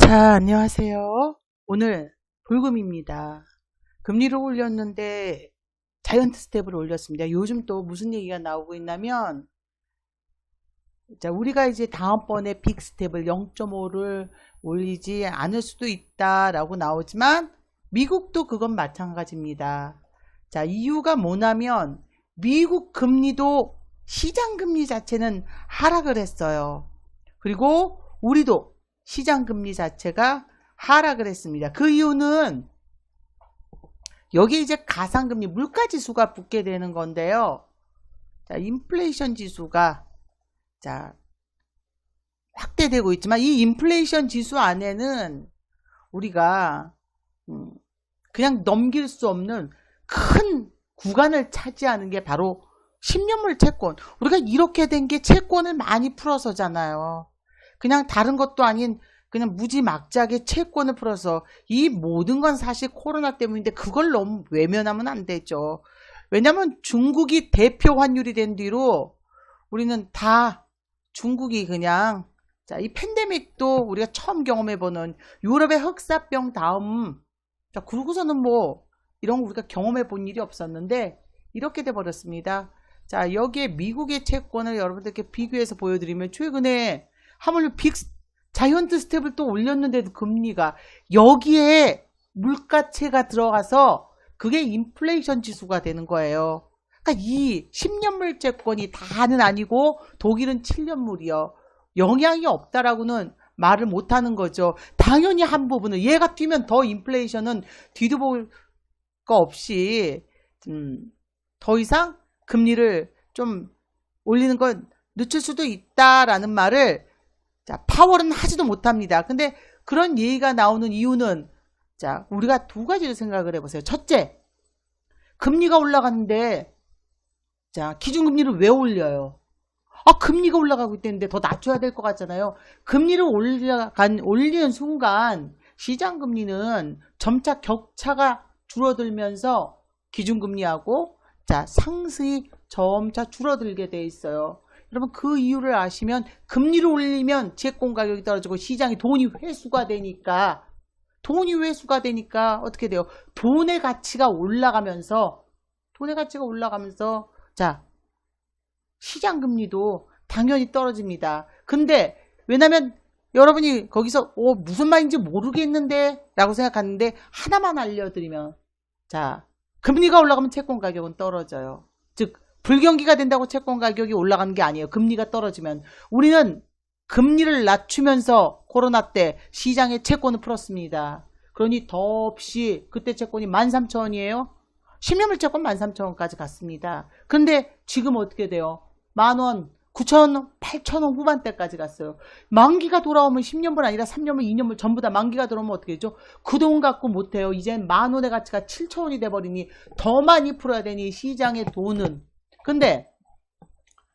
자, 안녕하세요. 오늘 불금입니다. 금리를 올렸는데 자이언트 스텝을 올렸습니다. 요즘 또 무슨 얘기가 나오고 있냐면, 자, 우리가 이제 다음번에 빅 스텝을 0.5를 올리지 않을 수도 있다라고 나오지만 미국도 그건 마찬가지입니다. 자, 이유가 뭐냐면 미국 금리도 시장 금리 자체는 하락을 했어요. 그리고 우리도 시장 금리 자체가 하락을 했습니다. 그 이유는 여기 이제 가상금리 물가지수가 붙게 되는 건데요. 자, 인플레이션 지수가 자 확대되고 있지만 이 인플레이션 지수 안에는 우리가 그냥 넘길 수 없는 큰 구간을 차지하는 게 바로 10년물 채권. 우리가 이렇게 된 게 채권을 많이 풀어서잖아요. 그냥 다른 것도 아닌 그냥 무지막지하게 채권을 풀어서 이 모든 건 사실 코로나 때문인데 그걸 너무 외면하면 안 되죠. 왜냐하면 중국이 대표 환율이 된 뒤로 우리는 다 중국이 그냥 자, 이 팬데믹도 우리가 처음 경험해보는 유럽의 흑사병 다음 자, 그러고서는 뭐 이런 거 우리가 경험해본 일이 없었는데 이렇게 돼버렸습니다. 자, 여기에 미국의 채권을 여러분들께 비교해서 보여드리면 최근에 하물며 자이언트 스텝을 또 올렸는데도 금리가 여기에 물가채가 들어가서 그게 인플레이션 지수가 되는 거예요. 그러니까 이 10년물 채권이 다는 아니고 독일은 7년물이요. 영향이 없다라고는 말을 못하는 거죠. 당연히 한 부분은 얘가 뛰면 더 인플레이션은 뒤도 볼 거 없이 더 이상 금리를 좀 올리는 건 늦출 수도 있다라는 말을 자, 파월은 하지도 못합니다. 근데 그런 얘기가 나오는 이유는 자, 우리가 두 가지를 생각을 해보세요. 첫째, 금리가 올라가는데 자, 기준금리를 왜 올려요? 금리가 올라가고 있다는데 더 낮춰야 될 것 같잖아요. 금리를 올리는 순간 시장금리는 점차 격차가 줄어들면서 기준금리하고 자, 상승이 점차 줄어들게 돼 있어요. 여러분 그 이유를 아시면 금리를 올리면 채권 가격이 떨어지고 시장이 돈이 회수가 되니까 어떻게 돼요? 돈의 가치가 올라가면서 자, 시장 금리도 당연히 떨어집니다. 근데 왜냐면 여러분이 거기서 무슨 말인지 모르겠는데 라고 생각하는데 하나만 알려드리면 자, 금리가 올라가면 채권 가격은 떨어져요. 즉 불경기가 된다고 채권 가격이 올라가는 게 아니에요. 금리가 떨어지면. 우리는 금리를 낮추면서 코로나 때 시장에 채권을 풀었습니다. 그러니 더없이 그때 채권이 13,000원이에요. 10년물 채권 13,000원까지 갔습니다. 근데 지금 어떻게 돼요? 10,000원, 9,000원, 8,000원 후반대까지 갔어요. 만기가 돌아오면 10년물 아니라 3년물, 2년물 전부 다 만기가 들어오면 어떻게 되죠? 그 돈 갖고 못해요. 이젠 10,000원의 가치가 7,000원이 돼버리니 더 많이 풀어야 되니 시장의 돈은 근데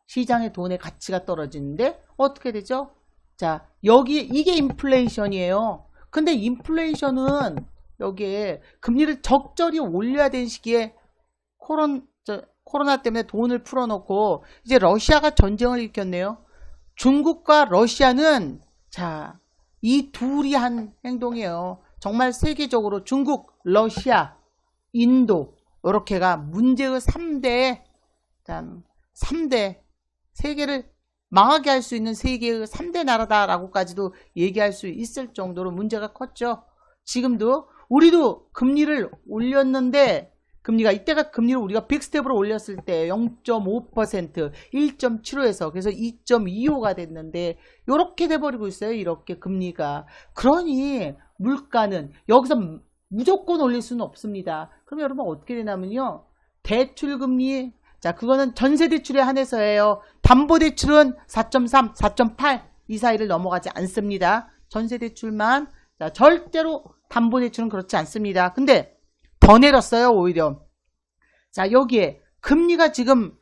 시장의 돈의 가치가 떨어지는데 어떻게 되죠? 자, 여기 이게 인플레이션이에요. 근데 인플레이션은 여기에 금리를 적절히 올려야 되는 시기에 코로나 때문에 돈을 풀어놓고 이제 러시아가 전쟁을 일으켰네요. 중국과 러시아는 자, 이 둘이 한 행동이에요. 정말 세계적으로 중국, 러시아, 인도 이렇게가 문제의 3대 세계를 망하게 할 수 있는 세계의 3대 나라다라고까지도 얘기할 수 있을 정도로 문제가 컸죠. 지금도 우리도 금리를 올렸는데 이때가 금리를 우리가 빅스텝으로 올렸을 때 0.5%, 1.75에서 그래서 2.25가 됐는데 이렇게 돼버리고 있어요. 이렇게 금리가. 그러니 물가는 여기서 무조건 올릴 수는 없습니다. 그럼 여러분 어떻게 되냐면요. 대출금리 자, 그거는 전세대출에 한해서예요. 담보대출은 4.3, 4.8 이 사이를 넘어가지 않습니다. 전세대출만. 자, 절대로 담보대출은 그렇지 않습니다. 근데 더 내렸어요, 오히려. 자, 여기에 금리가 지금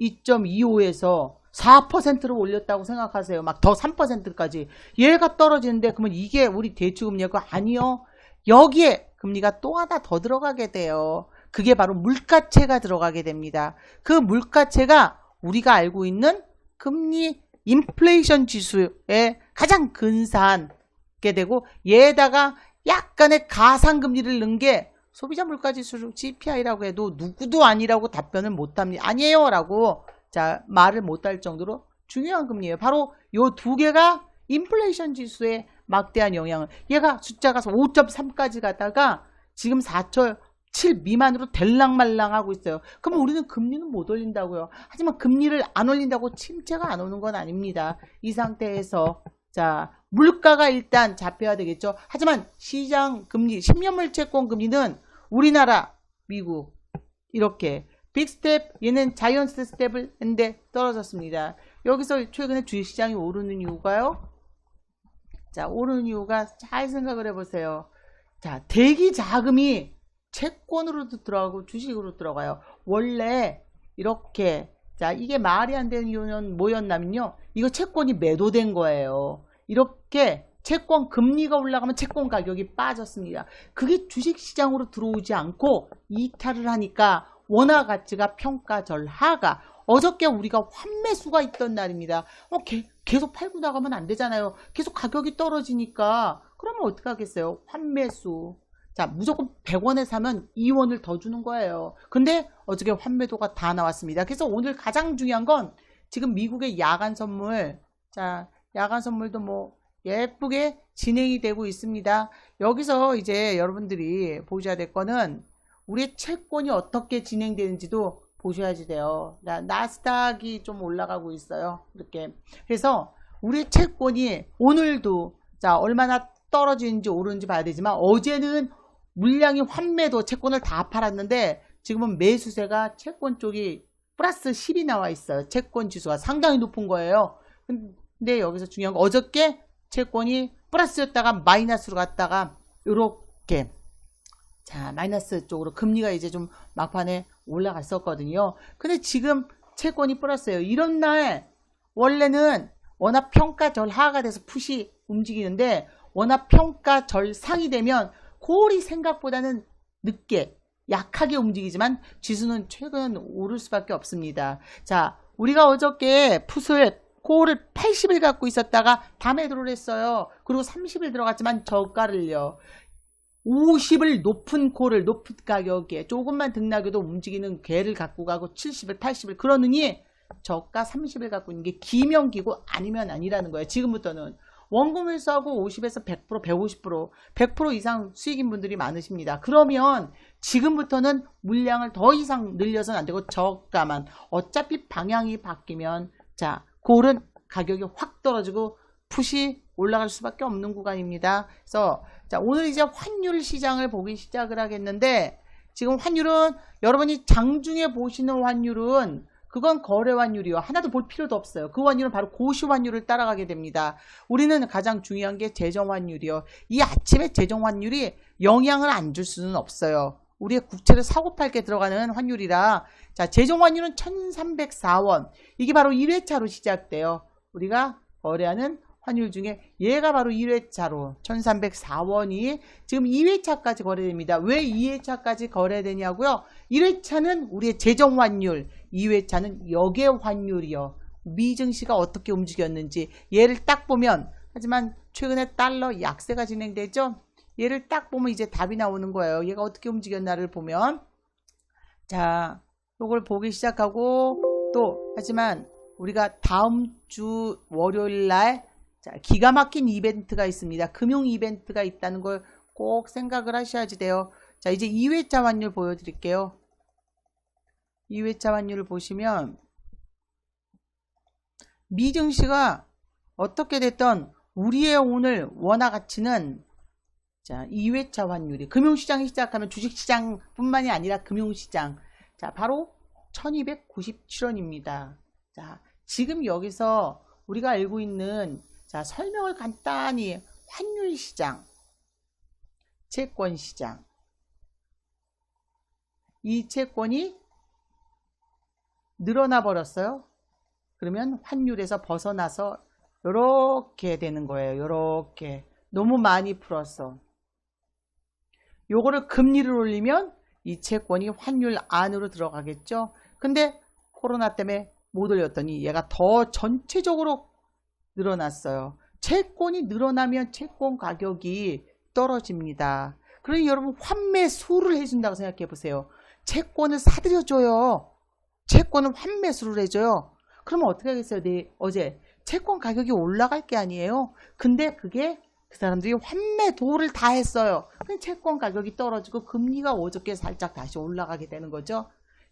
2.25에서 4%로 올렸다고 생각하세요. 막 더 3%까지. 얘가 떨어지는데 그러면 이게 우리 대출금리가 아니요. 여기에 금리가 또 하나 더 들어가게 돼요. 그게 바로 물가채가 들어가게 됩니다. 그 물가채가 우리가 알고 있는 금리 인플레이션 지수의 가장 근사한 게 되고, 얘에다가 약간의 가상금리를 넣은 게 소비자 물가지수 CPI라고 해도 누구도 아니라고 답변을 못합니다. 아니에요 라고 자 말을 못할 정도로 중요한 금리예요. 바로 요 두 개가 인플레이션 지수에 막대한 영향을, 얘가 숫자가 5.3까지 가다가 지금 4.7 미만으로 될랑말랑하고 있어요. 그럼 우리는 금리는 못 올린다고요. 하지만 금리를 안 올린다고 침체가 안 오는 건 아닙니다. 이 상태에서 자 물가가 일단 잡혀야 되겠죠. 하지만 시장 금리, 10년물 채권 금리는 우리나라, 미국 이렇게 빅스텝, 얘는 자이언트 스텝을 했는데 떨어졌습니다. 여기서 최근에 주식시장이 오르는 이유가요. 자, 오르는 이유가 잘 생각을 해보세요. 자, 대기 자금이 채권으로도 들어가고 주식으로 들어가요. 원래 이렇게 자 이게 말이 안 되는 이유는 뭐였냐면요. 이거 채권이 매도된 거예요. 이렇게 채권 금리가 올라가면 채권 가격이 빠졌습니다. 그게 주식시장으로 들어오지 않고 이탈을 하니까 원화 가치가 평가절하가, 어저께 우리가 환매수가 있던 날입니다. 계속 팔고 나가면 안 되잖아요. 계속 가격이 떨어지니까 그러면 어떻게 하겠어요? 환매수. 자, 무조건 100원에 사면 2원을 더 주는 거예요. 근데 어저께 환매도가 다 나왔습니다. 그래서 오늘 가장 중요한 건 지금 미국의 야간 선물, 자 야간 선물도 뭐 예쁘게 진행이 되고 있습니다. 여기서 이제 여러분들이 보셔야 될 거는 우리의 채권이 어떻게 진행되는지도 보셔야지 돼요. 나스닥이 좀 올라가고 있어요. 이렇게. 그래서 우리의 채권이 오늘도 자 얼마나 떨어지는지 오르는지 봐야 되지만, 어제는 물량이 환매도 채권을 다 팔았는데 지금은 매수세가 채권 쪽이 플러스 10이 나와 있어요. 채권 지수가 상당히 높은 거예요. 근데 여기서 중요한 거, 어저께 채권이 플러스였다가 마이너스로 갔다가 이렇게 자 마이너스 쪽으로 금리가 이제 좀 막판에 올라갔었거든요. 근데 지금 채권이 플러스예요. 이런 날 원래는 워낙 평가절 하가 돼서 풋이 움직이는데, 워낙 평가절 상이 되면 콜이 생각보다는 늦게 약하게 움직이지만 지수는 최근 오를 수밖에 없습니다. 자, 우리가 어저께 콜을 80일 갖고 있었다가 다 매도를 했어요. 그리고 30일 들어갔지만 저가를요. 50을 높은 콜을 높은 가격에 조금만 등락해도 움직이는 개를 갖고 가고 70일 80일 그러느니 저가 30일 갖고 있는 게 기면 기고 아니면 아니라는 거예요. 지금부터는 원금 회수하고 50에서 100%, 150%, 100% 이상 수익인 분들이 많으십니다. 그러면 지금부터는 물량을 더 이상 늘려서는 안 되고 저가만, 어차피 방향이 바뀌면 자 콜은 가격이 확 떨어지고 풋이 올라갈 수밖에 없는 구간입니다. 그래서 자 오늘 이제 환율 시장을 보기 시작을 하겠는데, 지금 환율은 여러분이 장중에 보시는 환율은 그건 거래 환율이요. 하나도 볼 필요도 없어요. 그 환율은 바로 고시 환율을 따라가게 됩니다. 우리는 가장 중요한 게 재정 환율이요. 이 아침에 재정 환율이 영향을 안 줄 수는 없어요. 우리의 국채를 사고 팔게 들어가는 환율이라, 자 재정 환율은 1304원, 이게 바로 1회차로 시작돼요. 우리가 거래하는 환율 중에 얘가 바로 1회차로 1304원이 지금 2회차까지 거래됩니다. 왜 2회차까지 거래되냐고요? 1회차는 우리의 재정 환율, 2회차는 역의 환율이요. 미증시가 어떻게 움직였는지 얘를 딱 보면, 하지만 최근에 달러 약세가 진행되죠. 얘를 딱 보면 이제 답이 나오는 거예요. 얘가 어떻게 움직였나를 보면, 자 요걸 보기 시작하고, 또 하지만 우리가 다음 주 월요일 날 자, 기가 막힌 이벤트가 있습니다. 금융 이벤트가 있다는 걸 꼭 생각을 하셔야지 돼요. 자, 이제 2회차 환율 보여드릴게요. 2회차 환율을 보시면 미증시가 어떻게 됐던 우리의 오늘 원화 가치는 자 2회차 환율이, 금융시장이 시작하면 주식시장 뿐만이 아니라 금융시장, 자 바로 1297원입니다. 자 지금 여기서 우리가 알고 있는 자 설명을 간단히, 환율시장, 채권시장, 이 채권이 늘어나 버렸어요. 그러면 환율에서 벗어나서 이렇게 되는 거예요. 이렇게 너무 많이 풀었어. 요거를 금리를 올리면 이 채권이 환율 안으로 들어가겠죠. 근데 코로나 때문에 못 올렸더니 얘가 더 전체적으로 늘어났어요. 채권이 늘어나면 채권 가격이 떨어집니다. 그러니 여러분 환매수를 해준다고 생각해 보세요. 채권을 사들여줘요. 채권을 환매수를 해줘요. 그러면 어떻게 하겠어요? 어제 채권 가격이 올라갈 게 아니에요. 근데 그게 그 사람들이 환매도를 다 했어요. 채권 가격이 떨어지고 금리가 어저께 살짝 다시 올라가게 되는 거죠.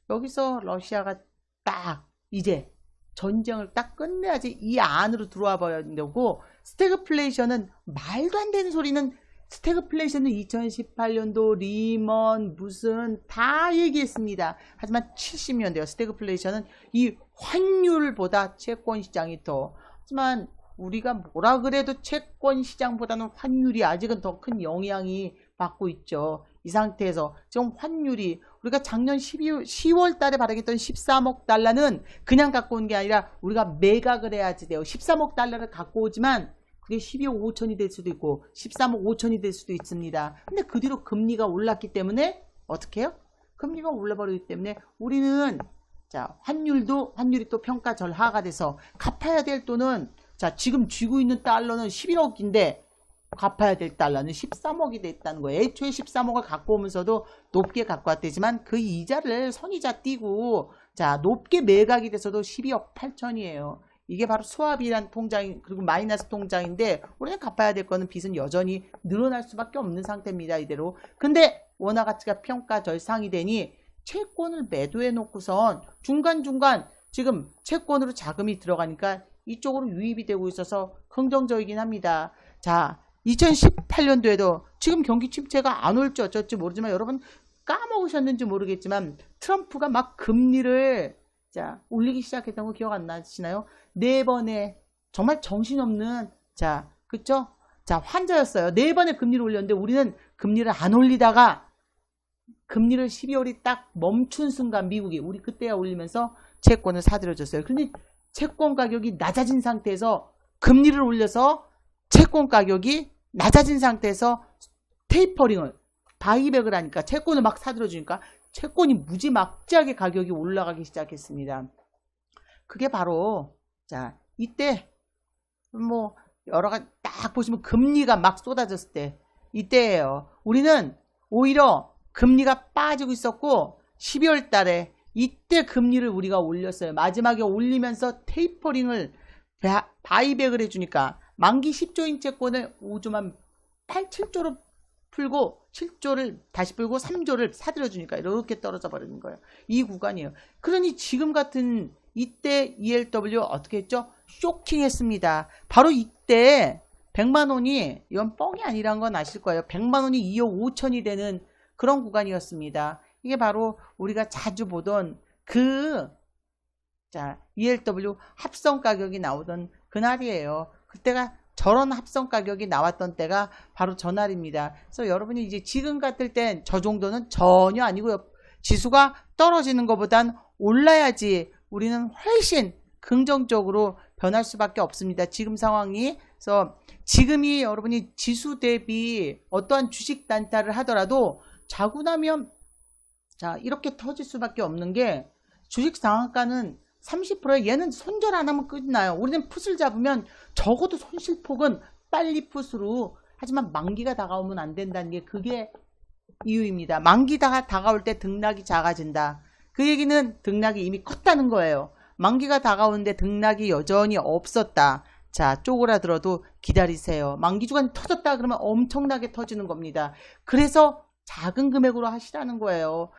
여기서 러시아가 딱 이제 전쟁을 딱 끝내야지 이 안으로 들어와 버려야 되고, 스태그플레이션은 말도 안 되는 소리는, 스태그플레이션은 2018년도 리먼 무슨 다 얘기했습니다. 하지만 70년대요. 스태그플레이션은 이 환율보다 채권 시장이 더, 하지만 우리가 뭐라 그래도 채권 시장보다는 환율이 아직은 더 큰 영향이 받고 있죠. 이 상태에서 지금 환율이 우리가 작년 10월 달에 발행했던 13억 달러는 그냥 갖고 온 게 아니라 우리가 매각을 해야지 돼요. 13억 달러를 갖고 오지만 그게 12억 5천이 될 수도 있고 13억 5천이 될 수도 있습니다. 근데 그 뒤로 금리가 올랐기 때문에 어떻게 해요? 금리가 올라버리기 때문에 우리는 자 환율이 또 평가 절하가 돼서 갚아야 될 돈은, 자 지금 쥐고 있는 달러는 11억인데 갚아야 될 달러는 13억이 됐다는 거예요. 애초에 13억을 갖고 오면서도 높게 갖고 왔대지만 그 이자를 선이자 띄고 자 높게 매각이 돼서도 12억 8천이에요. 이게 바로 수합이란 통장, 그리고 마이너스 통장인데 우리는 갚아야 될 거는 빚은 여전히 늘어날 수밖에 없는 상태입니다. 이대로. 근데 원화 가치가 평가 절상이 되니 채권을 매도해 놓고선 중간중간 지금 채권으로 자금이 들어가니까 이쪽으로 유입이 되고 있어서 긍정적이긴 합니다. 자 2018년도에도 지금 경기 침체가 안 올지 어쩔지 모르지만 여러분 까먹으셨는지 모르겠지만 트럼프가 막 금리를 자 올리기 시작했던 거 기억 안 나시나요? 4번에 정말 정신없는 자 그쵸? 자 환자였어요. 4번에 금리를 올렸는데 우리는 금리를 안 올리다가 금리를 12월이 딱 멈춘 순간 미국이 우리 그때야 올리면서 채권을 사들여줬어요. 그런데 채권 가격이 낮아진 상태에서 금리를 올려서 채권 가격이 낮아진 상태에서 테이퍼링을 바이백을 하니까 채권을 막 사들여주니까 채권이 무지막지하게 가격이 올라가기 시작했습니다. 그게 바로 자 이때 뭐 여러가지 딱 보시면 금리가 막 쏟아졌을 때 이때예요. 우리는 오히려 금리가 빠지고 있었고 12월 달에 이때 금리를 우리가 올렸어요. 마지막에 올리면서 테이퍼링을 바이백을 해주니까 만기 10조인 채권을 5조만 7조로 풀고 7조를 다시 풀고 3조를 사들여주니까 이렇게 떨어져 버리는 거예요. 이 구간이에요. 그러니 지금 같은 이때 ELW 어떻게 했죠? 쇼킹했습니다. 바로 이때 100만 원이 이건 뻥이 아니란 건 아실 거예요. 100만 원이 2억 5천이 되는 그런 구간이었습니다. 이게 바로 우리가 자주 보던 그 자 ELW 합성 가격이 나오던 그날이에요. 그때가 저런 합성 가격이 나왔던 때가 바로 전날입니다. 그래서 여러분이 이제 지금 같을 땐 저 정도는 전혀 아니고요. 지수가 떨어지는 것보단 올라야지 우리는 훨씬 긍정적으로 변할 수밖에 없습니다. 지금 상황이. 그래서 지금이 여러분이 지수 대비 어떠한 주식 단타를 하더라도 자고 나면 자 이렇게 터질 수밖에 없는 게 주식 상한가는 30%에 얘는 손절 안 하면 끝나요. 우리는 풋을 잡으면 적어도 손실폭은 빨리 풋으로, 하지만 만기가 다가오면 안 된다는 게 그게 이유입니다. 만기가 다가올 때 등락이 작아진다. 그 얘기는 등락이 이미 컸다는 거예요. 만기가 다가오는데 등락이 여전히 없었다. 자 쪼그라들어도 기다리세요. 만기 주간이 터졌다 그러면 엄청나게 터지는 겁니다. 그래서 작은 금액으로 하시라는 거예요.